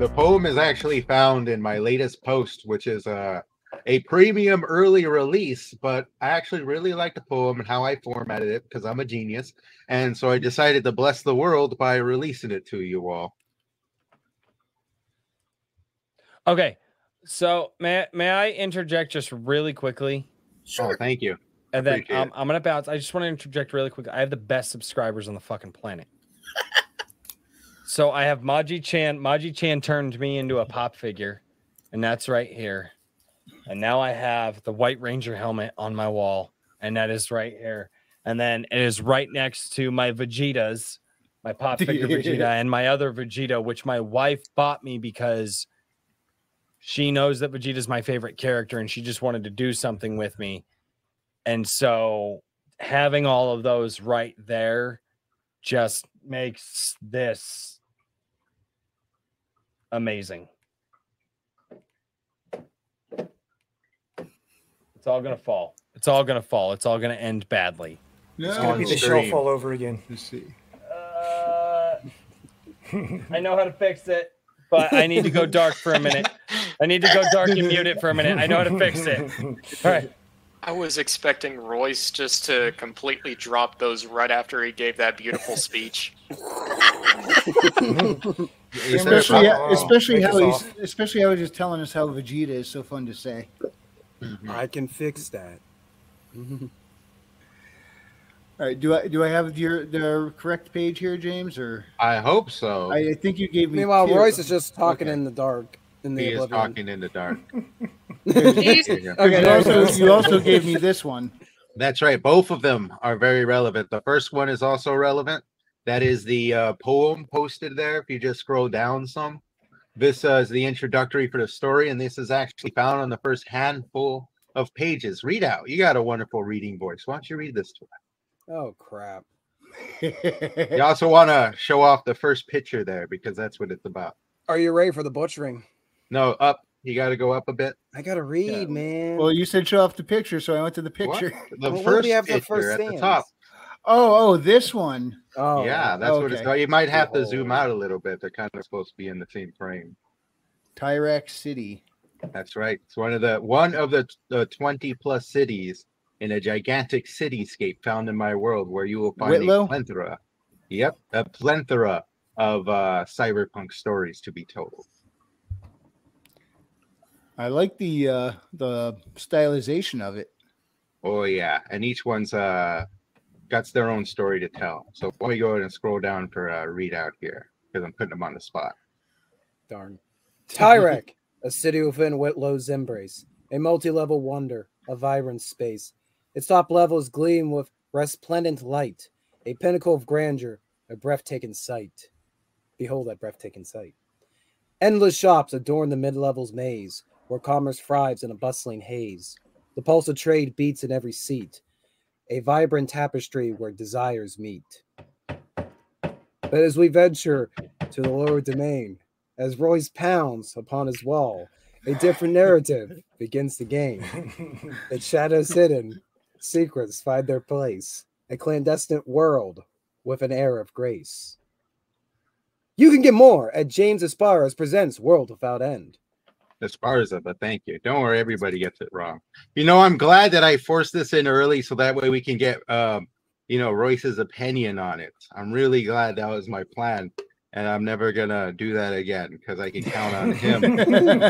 The poem is actually found in my latest post, which is a premium early release, but I actually really like the poem and how I formatted it because I'm a genius. And so I decided to bless the world by releasing it to you all. Okay. So may I interject just really quickly? Sure. Oh, thank you. And then I'm going to bounce. I just want to interject really quick. I have the best subscribers on the fucking planet. So I have Maji Chan. Maji Chan turned me into a pop figure, and that's right here. And now I have the White Ranger helmet on my wall, and that is right here. And then it is right next to my Vegetas, my pop figure Vegeta, and my other Vegeta, which my wife bought me because she knows that Vegeta is my favorite character, and she just wanted to do something with me. And so having all of those right there just makes this amazing. It's all going to fall. It's all going to fall. It's all going to end badly. No. It's going to be the shelf all over again. Let's see. I know how to fix it, but I need to go dark for a minute. I need to go dark and mute it for a minute. I know how to fix it. All right. I was expecting Royce just to completely drop those right after he gave that beautiful speech. especially how he's just telling us how Vegeta is so fun to say. I can fix that. All right, do I have the correct page here, James? Or I hope so. I think you gave me. Meanwhile, Royce is just talking in the dark. He is talking in the dark. Okay, you also gave me this one. That's right. Both of them are very relevant. The first one is also relevant. That is the poem posted there. If you just scroll down some, this is the introductory for the story, and this is actually found on the first handful of pages. Read out. You got a wonderful reading voice. Why don't you read this to us? Oh, crap. You also want to show off the first picture there because that's what it's about. Are you ready for the butchering? No, up. You got to go up a bit. I got to read, man. Well, you said show off the picture, so I went to the picture. The first picture at the top. Oh, this one. Oh, yeah, that's what it's called. You might have to zoom out a little bit. They're kind of supposed to be in the same frame. Tyrax City. That's right. It's one of the 20 plus cities in a gigantic cityscape found in my world where you will find a plethora. Yep, a plethora of cyberpunk stories to be told. I like the stylization of it. Oh yeah, and each one's got their own story to tell. So let me go ahead and scroll down for a readout here because I'm putting them on the spot. Darn. Tyrek, a city within Whitlow's embrace, a multi-level wonder, a vibrant space. Its top levels gleam with resplendent light, a pinnacle of grandeur, a breathtaking sight. Behold that breathtaking sight. Endless shops adorn the mid-levels maze, where commerce thrives in a bustling haze. The pulse of trade beats in every seat, a vibrant tapestry where desires meet. But as we venture to the lower domain, as Royce pounds upon his wall, a different narrative begins to gain. Its shadows hidden, secrets find their place, a clandestine world with an air of grace. You can get more at James Esparza presents World Without End. Esparza, but thank you. Don't worry, everybody gets it wrong. You know, I'm glad that I forced this in early so that way we can get, Royce's opinion on it. I'm really glad that was my plan, and I'm never gonna do that again because I can count on him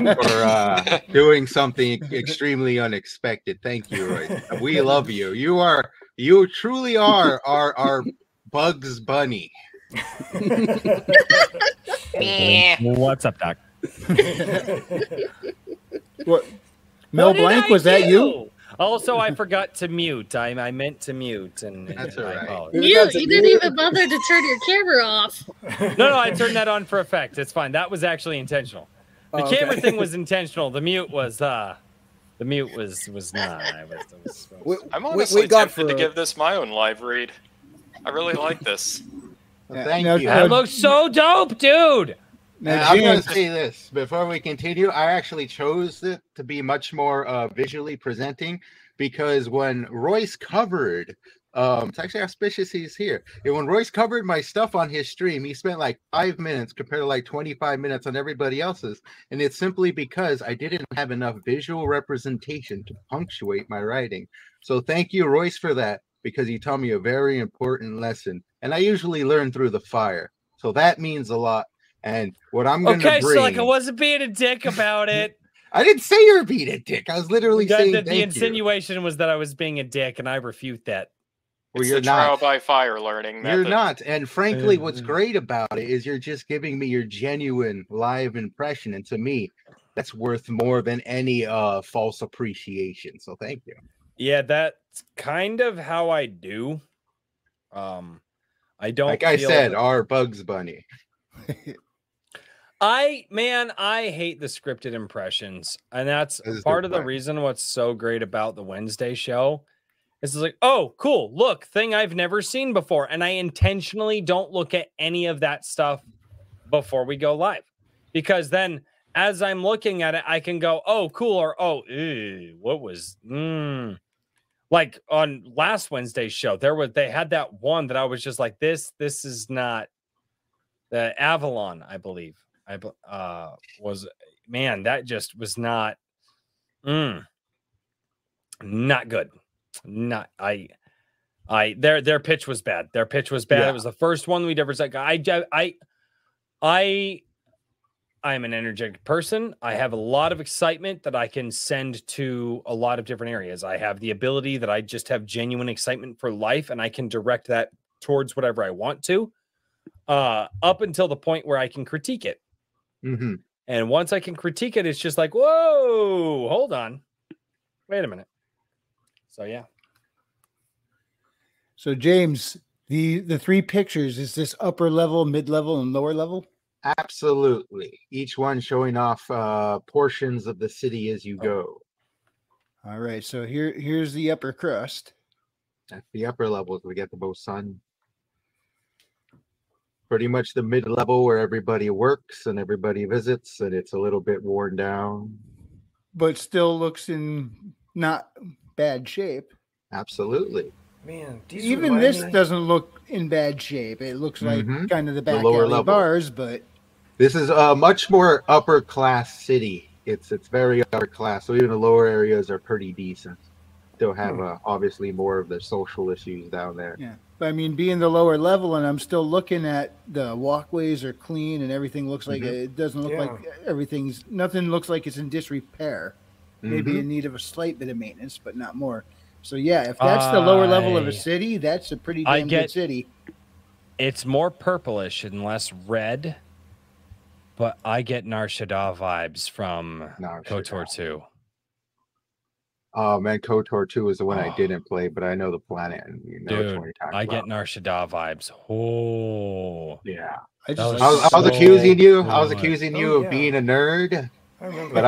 for doing something extremely unexpected. Thank you, Royce. We love you. You truly are our Bugs Bunny. What's up, Doc? What? Mel Blanc, was that you? Also, I forgot to mute. I meant to mute, and that's all right. You didn't even bother to turn your camera off. No, I turned that on for effect. It's fine. That was actually intentional. The camera thing was intentional. The mute was not. I'm honestly tempted to give this my own live read. I really like this. Thank you. That looks so dope, dude. Now, I'm going to say this before we continue. I actually chose it to be much more visually presenting because when Royce covered It's actually auspicious he's here. And when Royce covered my stuff on his stream, he spent like 5 minutes compared to like 25 minutes on everybody else's. And it's simply because I didn't have enough visual representation to punctuate my writing. So thank you, Royce, for that, because you taught me a very important lesson. And I usually learn through the fire. So that means a lot. And what I'm going to bring... Okay, so like I wasn't being a dick about it. I didn't say you're being a dick. I was literally saying that thank the insinuation was that I was being a dick, and I refute that. Well, It's you're the trial not. by fire learning You're method. not. And frankly, what's great about it is you're just giving me your genuine live impression. And to me, that's worth more than any false appreciation. So thank you. Yeah, that's kind of how I do. I don't Like I feel said, that- our Bugs Bunny. I hate the scripted impressions. And that's This is part of the fun. reason what's so great about the Wednesday show. It's like, oh, cool. Look, thing I've never seen before. And I intentionally don't look at any of that stuff before we go live. Because then as I'm looking at it, I can go, oh, cool, or oh, ew, what was like on last Wednesday's show, they had that one that I was just like, this is not the Avalon, I believe. Was man, that just was not not good. Not their pitch was bad. Their pitch was bad. Yeah. It was the first one we'd ever said. I'm an energetic person. I have a lot of excitement that I can send to a lot of different areas. I have the ability that I just have genuine excitement for life, and I can direct that towards whatever I want to, up until the point where I can critique it. Mm-hmm. And once I can critique it, it's just like, whoa, hold on. Wait a minute. So, yeah. So James, the three pictures, is this upper level, mid level, and lower level? Absolutely. Each one showing off portions of the city as you go. All right. So here's the upper crust. At the upper levels, we get the most sun. Pretty much the mid level where everybody works and everybody visits, and it's a little bit worn down. But still looks in not bad shape. Absolutely. Man, these Even remind this me- doesn't look in bad shape. It looks like Mhm. kind of the back lower alley level. bars, but This is a much more upper class city. It's very upper class. So even the lower areas are pretty decent. Still have obviously more of the social issues down there. yeah. But I mean, being the lower level, and I'm still looking at the walkways are clean and everything looks like it doesn't look like nothing looks like it's in disrepair. Maybe in need of a slight bit of maintenance, but not more. So yeah, if that's the lower level of a city, that's a pretty damn good city. It's more purplish and less red, but I get Nar Shaddaa vibes from Nar KOTOR Shaddaa. 2. Oh man, KOTOR 2 is the one I didn't play, but I know the planet and you know which Dude, one you're talking I about. get Nar Shaddaa vibes. Oh, Yeah. I That just was I was so accusing you. I was good. accusing Oh, you of yeah. being a nerd, I remember. but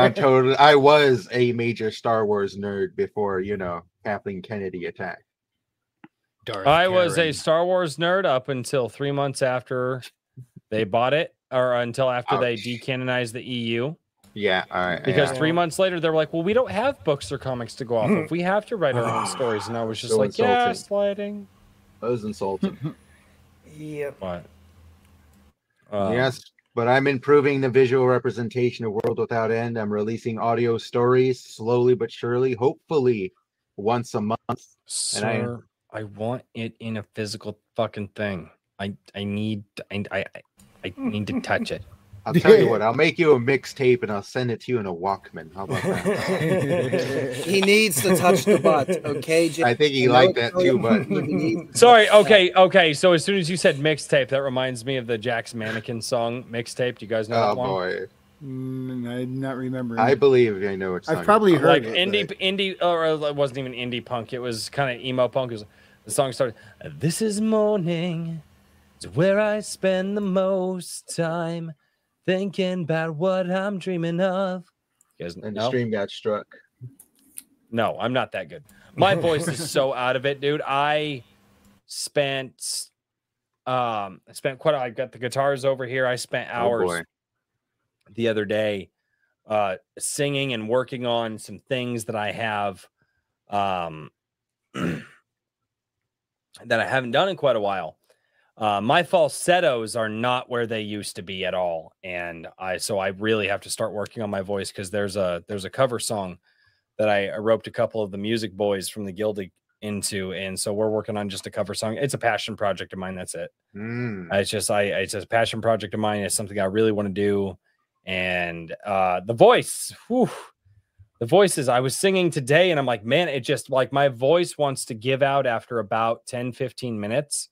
I was a major Star Wars nerd before, you know, Kathleen Kennedy attacked. Darth I was a Karen. Star Wars nerd up until 3 months after they bought it, or until after they Ouch. decanonized the EU. Yeah, all right. Because yeah. 3 months later, they were like, well, we don't have books or comics to go off of. We have to write our own stories. And I was just So like, insulting. gaslighting. That was insulting. Yep. What? Yes, but I'm improving the visual representation of World Without End. I'm releasing audio stories slowly but surely, hopefully once a month. Sir, I want it in a physical fucking thing. I need to touch it. I'll tell you what, I'll make you a mixtape and I'll send it to you in a Walkman. How about that? He needs to touch the butt, okay? Jim? I think he I know liked it's that too, really- but he needs to Sorry, touch that. okay. So as soon as you said mixtape, that reminds me of the Jack's Mannequin song, Mixtape. Do you guys know oh that one? boy. I'm not remembering. I believe I know what song I've probably you're heard talking it. Like indie, or it wasn't even indie punk. It was kind of emo punk. It was, the song started, "This is morning, it's where I spend the most time thinking about what I'm dreaming of." You guys and the know? stream got struck. No, I'm not that good. My voice is so out of it, dude. I spent quite. I got the guitars over here. I spent Oh hours boy. the other day singing and working on some things that I have that I haven't done in quite a while. My falsettos are not where they used to be at all, and so I really have to start working on my voice, because there's a cover song that I roped a couple of the music boys from the guild into, and so we're working on just a cover song. It's a passion project of mine. That's it. It's just it's a passion project of mine. It's something I really want to do, and the voice. Whew, the voices, I was singing today and I'm like, man, it just like my voice wants to give out after about 10-15 minutes.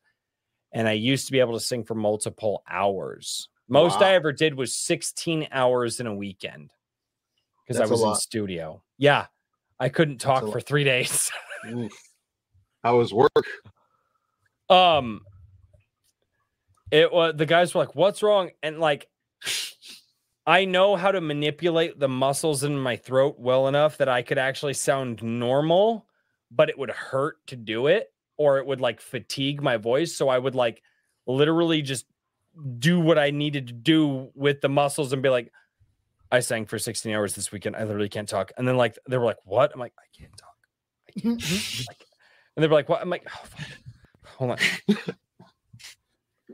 And I used to be able to sing for multiple hours. Most I ever did was 16 hours in a weekend, because I was in studio. Yeah. I couldn't talk for 3 days. How was work? It was, the guys were like, what's wrong? And like, I know how to manipulate the muscles in my throat well enough that I could actually sound normal, but it would hurt to do it, or it would like fatigue my voice. So I would like literally just do what I needed to do with the muscles and be like, I sang for 16 hours this weekend. I literally can't talk. And then like, they were like, what? I'm like, I can't talk. I can't. And they were like, what? I'm like, oh, fuck. Hold on.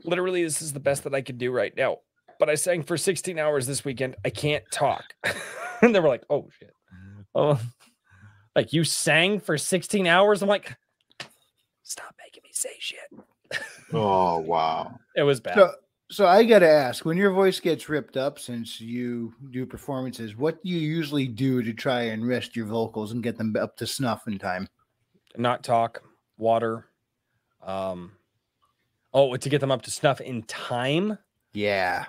Literally, this is the best that I could do right now. But I sang for 16 hours this weekend. I can't talk. And they were like, oh, shit. Oh, like, you sang for 16 hours? I'm like, stop making me say shit. Oh, wow. It was bad. So I got to ask, when your voice gets ripped up, since you do performances, what do you usually do to try and rest your vocals and get them up to snuff in time? Not talk, water. To get them up to snuff in time? Yeah.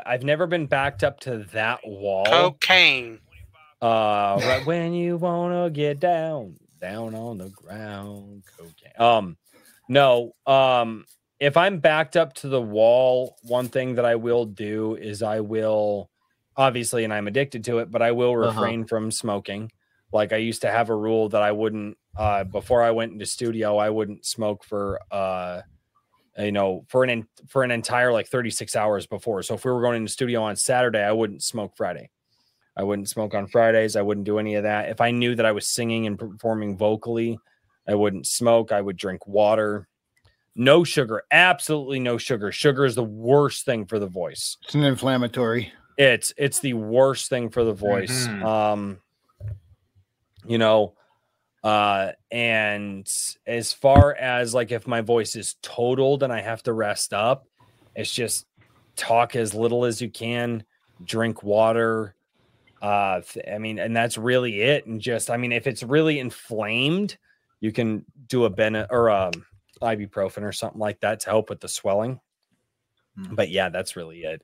I've never been backed up to that wall. Cocaine. Right when you wanna get down on the ground. Cocaine. No. If I'm backed up to the wall, one thing that I will do is I will, obviously, and I'm addicted to it, but I will refrain from smoking. Like I used to have a rule that I wouldn't, before I went into studio, I wouldn't smoke for for an entire like 36 hours before. So if we were going into studio on Saturday, I wouldn't smoke Friday. I wouldn't smoke on Fridays. I wouldn't do any of that. If I knew that I was singing and performing vocally, I wouldn't smoke. I would drink water. No sugar. Absolutely no sugar. Sugar is the worst thing for the voice. It's an inflammatory. It's the worst thing for the voice. And as far as like if my voice is totaled and I have to rest up, it's just talk as little as you can, drink water. And that's really it. And just, if it's really inflamed, you can do a ibuprofen or something like that to help with the swelling. But yeah, that's really it.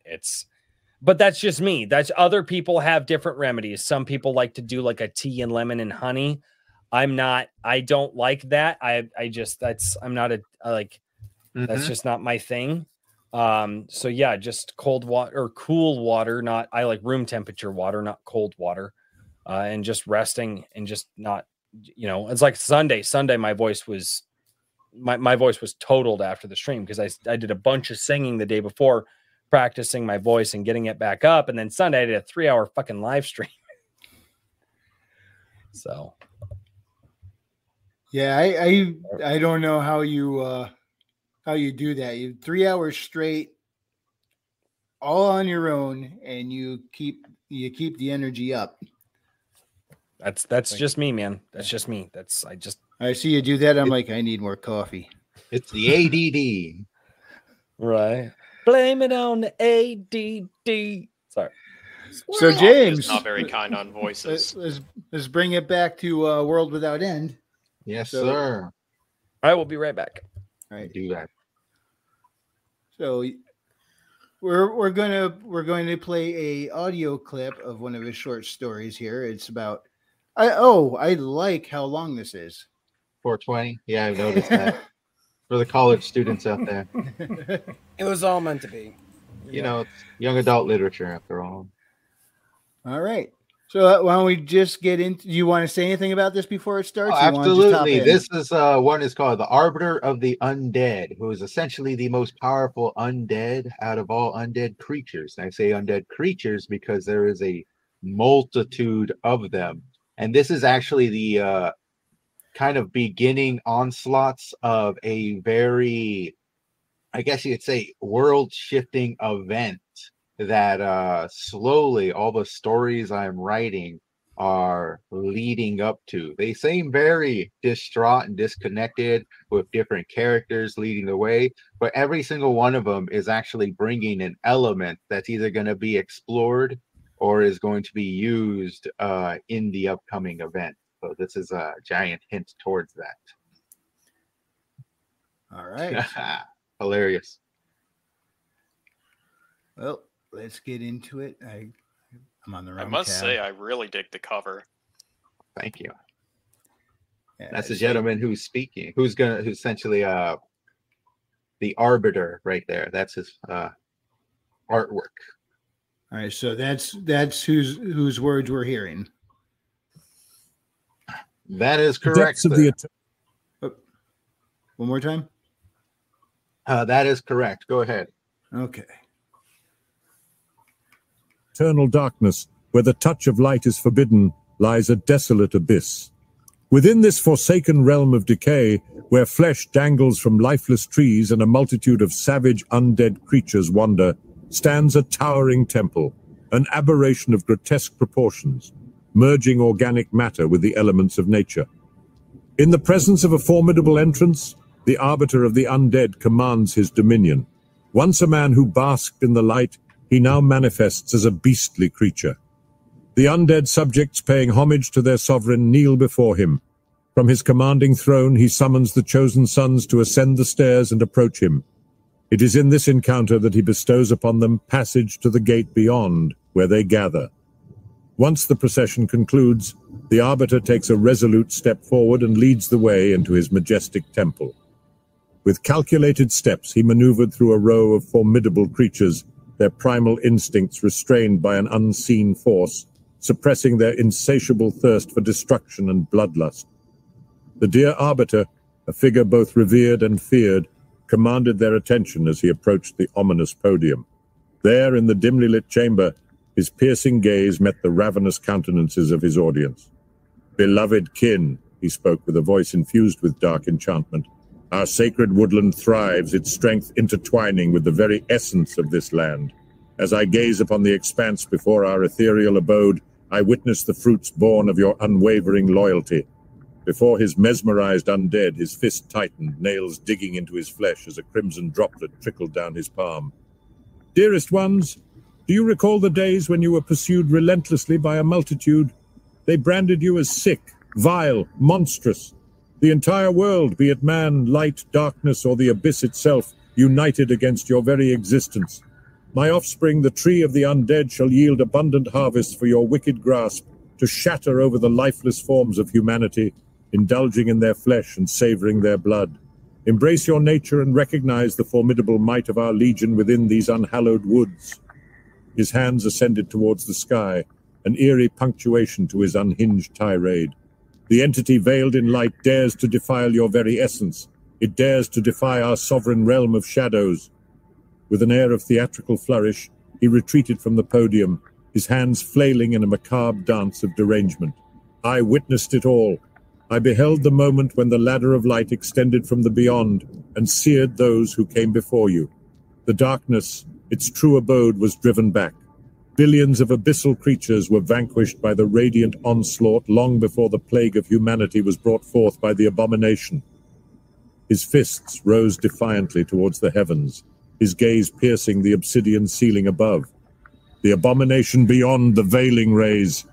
But that's just me. That's other people have different remedies. Some people like to do like a tea and lemon and honey. I don't like that. That's just not my thing. So yeah, just cold water or cool water. I like room temperature water, not cold water. And just resting and just not, it's like Sunday, my voice was totaled after the stream because I did a bunch of singing the day before, practicing my voice and getting it back up. And then Sunday I did a 3-hour fucking live stream. So yeah, I don't know how you do that. You 3 hours straight, all on your own, and you keep the energy up. That's just me, man. That's just me. I see you do that. I'm like, I need more coffee. It's the ADD. Right. Blame it on the ADD. Sorry. So James, not very kind on voices. Let's bring it back to World Without End. Yes, sir. I will be right back. All right, do that. So we're going to play a audio clip of one of his short stories here. It's about I like how long this is. 420. Yeah, I've noticed that. For the college students out there. It was all meant to be. It's young adult literature after all. All right. So why don't we just get into? Do you want to say anything about this before it starts? Absolutely. This is one is called the Arbiter of the Undead, who is essentially the most powerful undead out of all undead creatures. And I say undead creatures because there is a multitude of them. And this is actually the kind of beginning onslaughts of a very, I guess you could say, world-shifting event that slowly all the stories I'm writing are leading up to. They seem very distraught and disconnected, with different characters leading the way, but every single one of them is actually bringing an element that's either going to be explored or is going to be used in the upcoming event. So this is a giant hint towards that. All right. Hilarious. Well, let's get into it. I'm on the wrong I must tab. say, I really dig the cover. Thank you. Yeah, That's the gentleman who's speaking, who's essentially the arbiter right there. That's his artwork. All right, so that's whose words we're hearing. That is correct. One more time. That is correct. Go ahead. Okay. Eternal darkness, where the touch of light is forbidden, lies a desolate abyss. Within this forsaken realm of decay, where flesh dangles from lifeless trees and a multitude of savage undead creatures wander, stands a towering temple, an aberration of grotesque proportions, merging organic matter with the elements of nature. In the presence of a formidable entrance, the arbiter of the undead commands his dominion. Once a man who basked in the light, he now manifests as a beastly creature. The undead subjects paying homage to their sovereign kneel before him. From his commanding throne, he summons the chosen sons to ascend the stairs and approach him. It is in this encounter that he bestows upon them passage to the gate beyond, where they gather. Once the procession concludes, the arbiter takes a resolute step forward and leads the way into his majestic temple. With calculated steps, he maneuvered through a row of formidable creatures, their primal instincts restrained by an unseen force, suppressing their insatiable thirst for destruction and bloodlust. The dear arbiter, a figure both revered and feared, commanded their attention as he approached the ominous podium. There, in the dimly lit chamber, his piercing gaze met the ravenous countenances of his audience. "Beloved kin," he spoke with a voice infused with dark enchantment, "our sacred woodland thrives, its strength intertwining with the very essence of this land. As I gaze upon the expanse before our ethereal abode, I witness the fruits born of your unwavering loyalty." Before his mesmerized undead, his fist tightened, nails digging into his flesh as a crimson droplet trickled down his palm. "Dearest ones, do you recall the days when you were pursued relentlessly by a multitude? They branded you as sick, vile, monstrous. The entire world, be it man, light, darkness, or the abyss itself, united against your very existence. My offspring, the tree of the undead, shall yield abundant harvests for your wicked grasp, to shatter over the lifeless forms of humanity, indulging in their flesh and savoring their blood. Embrace your nature and recognize the formidable might of our legion within these unhallowed woods." His hands ascended towards the sky, an eerie punctuation to his unhinged tirade. "The entity veiled in light dares to defile your very essence. It dares to defy our sovereign realm of shadows." With an air of theatrical flourish, he retreated from the podium, his hands flailing in a macabre dance of derangement. I witnessed it all. I beheld the moment when the ladder of light extended from the beyond and seared those who came before you. The darkness, its true abode, was driven back. Billions of abyssal creatures were vanquished by the radiant onslaught long before the plague of humanity was brought forth by the abomination. His fists rose defiantly towards the heavens, his gaze piercing the obsidian ceiling above. The abomination beyond the veiling rays.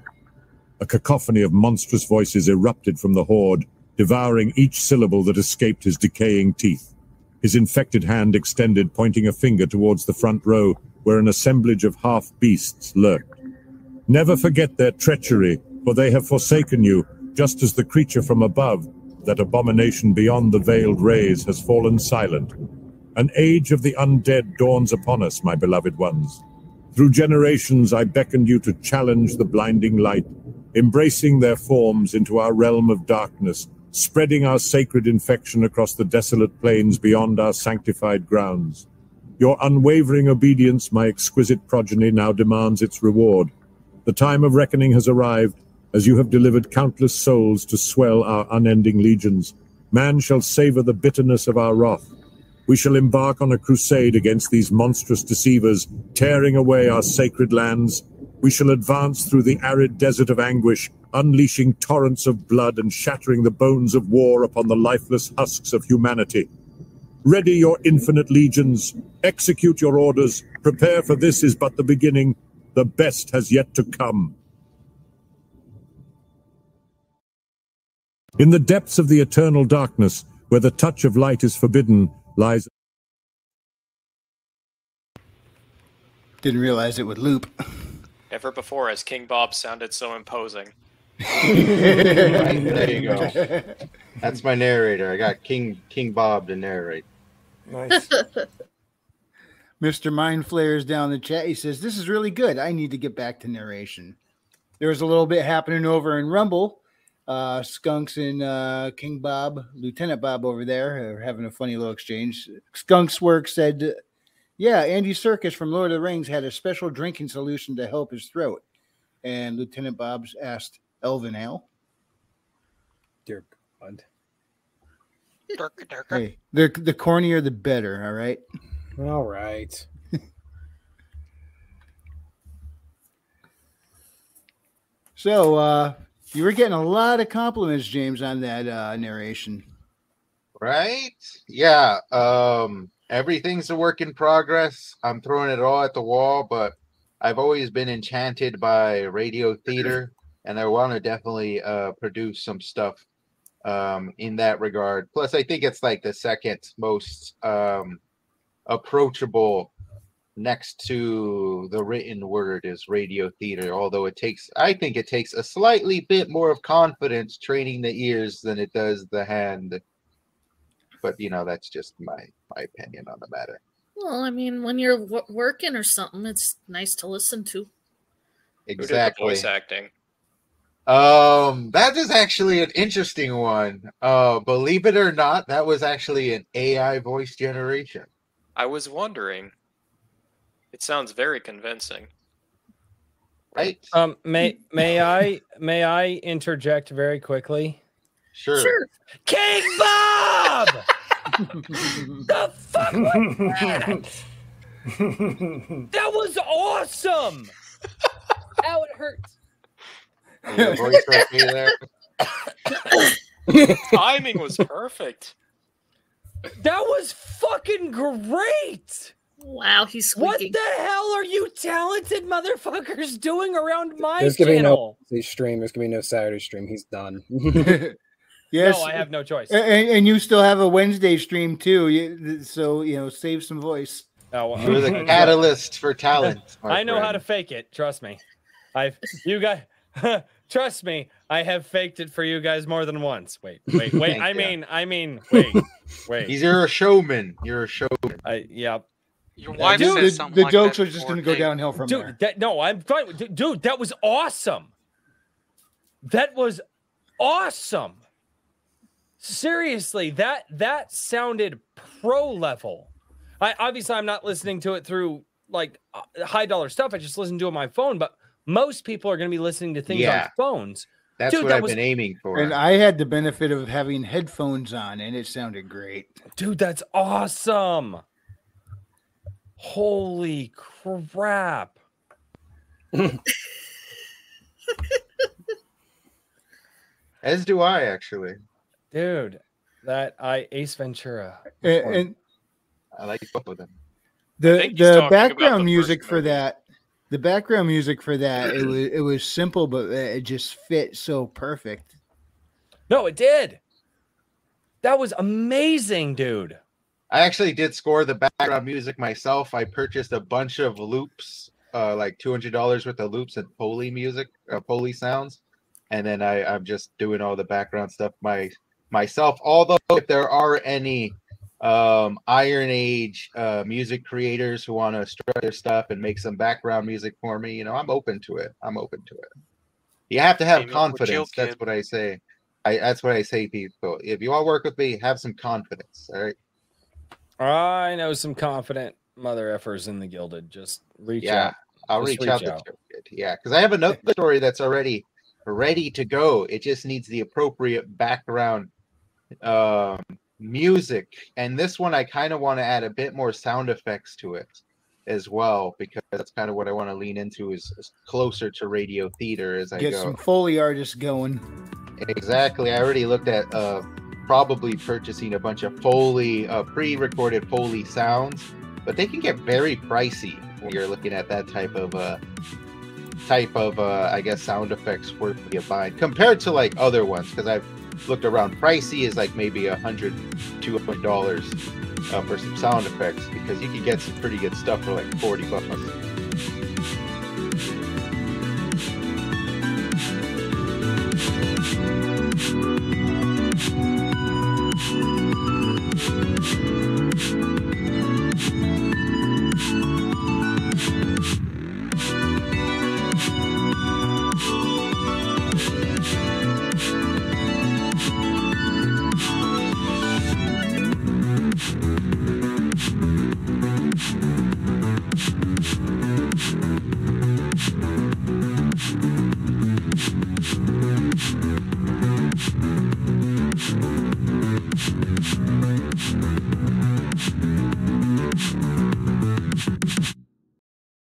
A cacophony of monstrous voices erupted from the horde, devouring each syllable that escaped his decaying teeth. His infected hand extended, pointing a finger towards the front row, where an assemblage of half-beasts lurked. "Never forget their treachery, for they have forsaken you, just as the creature from above, that abomination beyond the veiled rays, has fallen silent. An age of the undead dawns upon us, my beloved ones. Through generations I beckoned you to challenge the blinding light, embracing their forms into our realm of darkness, spreading our sacred infection across the desolate plains beyond our sanctified grounds. Your unwavering obedience, my exquisite progeny, now demands its reward. The time of reckoning has arrived, as you have delivered countless souls to swell our unending legions. Man shall savor the bitterness of our wrath. We shall embark on a crusade against these monstrous deceivers, tearing away our sacred lands. We shall advance through the arid desert of anguish, unleashing torrents of blood and shattering the bones of war upon the lifeless husks of humanity. Ready your infinite legions. Execute your orders. Prepare, for this is but the beginning. The best has yet to come. In the depths of the eternal darkness, where the touch of light is forbidden, lies... Didn't realize it would loop. Never before has King Bob sounded so imposing. There you go. That's my narrator. I got King Bob to narrate. Nice. Mr. Mind Flares down the chat. He says, "This is really good. I need to get back to narration." There was a little bit happening over in Rumble. Skunks and King Bob, Lieutenant Bob over there are having a funny little exchange. Skunks Work said, "Yeah, Andy Serkis from Lord of the Rings had a special drinking solution to help his throat." And Lieutenant Bob's asked, "Elven Ale?" Dear God. Hey, the cornier the better, all right? All right. So, you were getting a lot of compliments, James, on that narration. Right? Yeah. Everything's a work in progress. I'm throwing it all at the wall, but I've always been enchanted by radio theater, and I want to definitely produce some stuff in that regard. Plus, I think it's like the second most approachable next to the written word is radio theater, although I think it takes a slightly bit more of confidence training the ears than it does the hand. But that's just my opinion on the matter. Well, I mean, when you're working or something, it's nice to listen to. Exactly. Who did the voice acting? That is actually an interesting one. Believe it or not, that was actually an AI voice generation. I was wondering. It sounds very convincing. Right? May I interject very quickly? Sure. King Bob! The fuck was that? That was awesome! Ow, it hurts. Your voice right there. Timing was perfect. That was fucking great! Wow, he's squeaking. What the hell are you talented motherfuckers doing around my There's gonna be channel? no stream. There's gonna be no Saturday stream. He's done. Yes, No, I have no choice. And you still have a Wednesday stream too. So save some voice. Oh, You're the catalyst for talent. I know how to fake it. Trust me. Trust me. I have faked it for you guys more than once. Wait. I mean, wait. You're a showman. You're a showman. Yeah. Your wife Dude, says something The like jokes that are just before, going to go Dave. downhill from Dude, there. I'm fine. Dude, that was awesome. That was awesome. Seriously, that sounded pro level. I'm not listening to it through like high dollar stuff. I just listen to it on my phone, but most people are going to be listening to things on phones. That's Dude, what I've been aiming for. And I had the benefit of having headphones on, and it sounded great. Dude, that's awesome. Holy crap. As do I, actually. Dude, Ace Ventura. And I like both of them. the background music for that, it was simple, but it just fit so perfect. No, it did. That was amazing, dude. I actually did score the background music myself. I purchased a bunch of loops, like $200 worth of loops and Foley music, Foley sounds. And then I'm just doing all the background stuff myself. Although if there are any Iron Age music creators who want to strut their stuff and make some background music for me, I'm open to it. You have to have confidence. That's what I say. That's what I say, people. If you want to work with me, have some confidence. All right. I know some confident mother effers in the Gilded. Just reach out. I'll reach out. Yeah, because I have another story that's already ready to go. It just needs the appropriate background music. And this one, I kind of want to add a bit more sound effects to it as well, because that's kind of what I want to lean into, is closer to radio theater as I go. Get some Foley artists going. Exactly. I already looked at probably purchasing a bunch of Foley, pre-recorded Foley sounds, but they can get very pricey when you're looking at that type of I guess sound effects worthy of buying compared to like other ones, because I've looked around. Pricey is like maybe $100-$200 for some sound effects, because you can get some pretty good stuff for like $40.